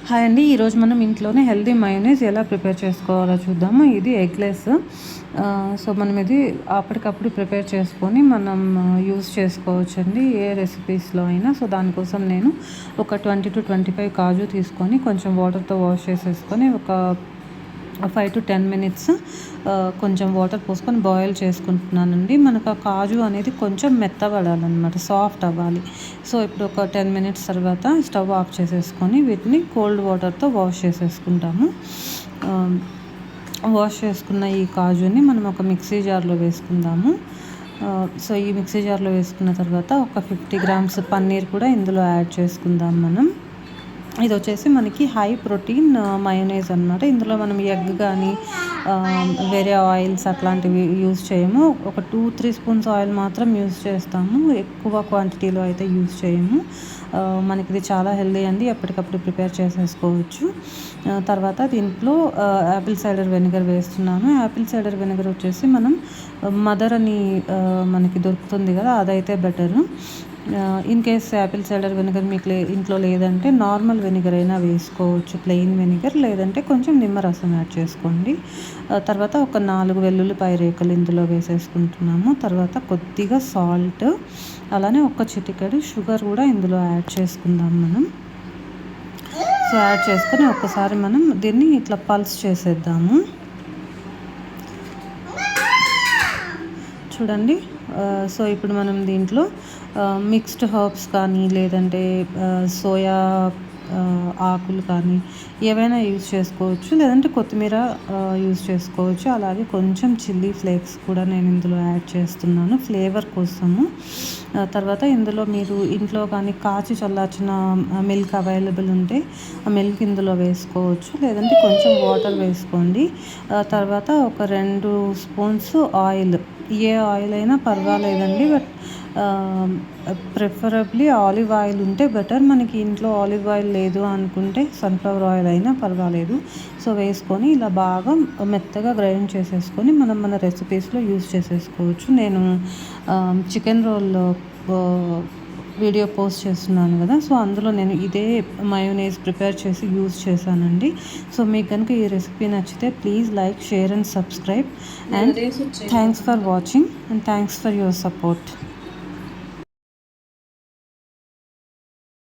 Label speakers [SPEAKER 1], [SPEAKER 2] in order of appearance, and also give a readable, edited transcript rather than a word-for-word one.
[SPEAKER 1] Hi అండి. ఈరోజు మనం ఇంట్లోనే హెల్తీ మయోనైస్ ఎలా ప్రిపేర్ చేసుకోవాలో చూద్దాము. ఇది ఎగ్లెస్. సో మనం ఇది అప్పటికప్పుడు ప్రిపేర్ చేసుకొని మనం యూస్ చేసుకోవచ్చండి ఏ రెసిపీస్లో అయినా. సో దానికోసం నేను ఒక 20-25 కాజు తీసుకొని కొంచెం వాటర్తో వాష్ చేసేసుకొని ఒక 5-10 మినిట్స్ కొంచెం వాటర్ పోసుకొని బాయిల్ చేసుకుంటున్నానండి. మనకు ఆ కాజు అనేది కొంచెం మెత్తబడాలన్నమాట, సాఫ్ట్ అవ్వాలి. సో ఇప్పుడు ఒక 10 మినిట్స్ తర్వాత స్టవ్ ఆఫ్ చేసేసుకొని వీటిని కోల్డ్ వాటర్తో వాష్ చేసేసుకుంటాము. వాష్ చేసుకున్న ఈ కాజుని మనం ఒక మిక్సీ జార్లో వేసుకుందాము. సో ఈ మిక్సీ జార్లో వేసుకున్న తర్వాత ఒక 50 గ్రామ్స్ పన్నీర్ కూడా ఇందులో యాడ్ చేసుకుందాం మనం. ఇది వచ్చేసి మనకి హై ప్రోటీన్ మయోనైజ్ అనమాట. ఇందులో మనం ఎగ్ కానీ వేరే ఆయిల్స్ అట్లాంటివి యూజ్ చేయము. ఒక 2-3 స్పూన్స్ ఆయిల్ మాత్రం యూజ్ చేస్తాము, ఎక్కువ క్వాంటిటీలో అయితే యూజ్ చేయము. మనకి ఇది చాలా హెల్దీ అండి, ఎప్పటికప్పుడు ప్రిపేర్ చేసేసుకోవచ్చు. తర్వాత దీంట్లో యాపిల్ సైడర్ వెనిగర్ వేస్తున్నాను. యాపిల్ సైడర్ వెనిగర్ వచ్చేసి మనం మదర్ అని మనకి దొరుకుతుంది కదా, అదైతే better. In case Apple cider vinegar మీకు ఇంట్లో లేదంటే నార్మల్ వెనిగర్ అయినా వేసుకోవచ్చు, ప్లెయిన్ వెనిగర్. లేదంటే కొంచెం నిమ్మరసం యాడ్ చేసుకోండి. తర్వాత ఒక 4 వెల్లుల్లిపాయ రేఖలు ఇందులో వేసేసుకుంటున్నాము. తర్వాత కొద్దిగా సాల్ట్, అలానే ఒక చిటికెడు షుగర్ కూడా ఇందులో యాడ్ చేసుకుందాం మనం. సో యాడ్ చేసుకొని ఒక్కసారి మనం దీన్ని ఇట్లా పల్స్ చేసేద్దాము. చూడండి. సో ఇప్పుడు మనం దీంట్లో మిక్స్డ్ హర్బ్స్ కానీ లేదంటే సోయా ఆకులు కానీ ఏవైనా యూజ్ చేసుకోవచ్చు, లేదంటే కొత్తిమీర యూజ్ చేసుకోవచ్చు. అలాగే కొంచెం చిల్లీ ఫ్లేక్స్ కూడా నేను ఇందులో యాడ్ చేస్తున్నాను ఫ్లేవర్ కోసము. తర్వాత ఇందులో మీరు ఇంట్లో కానీ కాచి చల్లార్చిన మిల్క్ అవైలబుల్ ఉంటే ఆ మిల్క్ ఇందులో వేసుకోవచ్చు, లేదంటే కొంచెం వాటర్ వేసుకోండి. తర్వాత ఒక 2 స్పూన్స్ ఆయిల్, ఏ ఆయిల్ అయినా పర్వాలేదండి, బట్ ప్రిఫరబ్లీ ఆలివ్ ఆయిల్ ఉంటే బెటర్. మనకి ఇంట్లో ఆలివ్ ఆయిల్ లేదు అనుకుంటే సన్ఫ్లవర్ ఆయిల్ అయినా పర్వాలేదు. సో వేసుకొని ఇలా బాగా మెత్తగా గ్రైండ్ చేసేసుకొని మనం మన రెసిపీస్లో యూజ్ చేసేసుకోవచ్చు. నేను చికెన్ రోల్ వీడియో పోస్ట్ చేస్తున్నాను కదా, సో అందులో నేను ఇదే మయోనైజ్ ప్రిపేర్ చేసి యూజ్ చేశానండి. సో మీకు కనుక ఈ రెసిపీ నచ్చితే please like, share and subscribe. And thanks for watching and thanks for your support.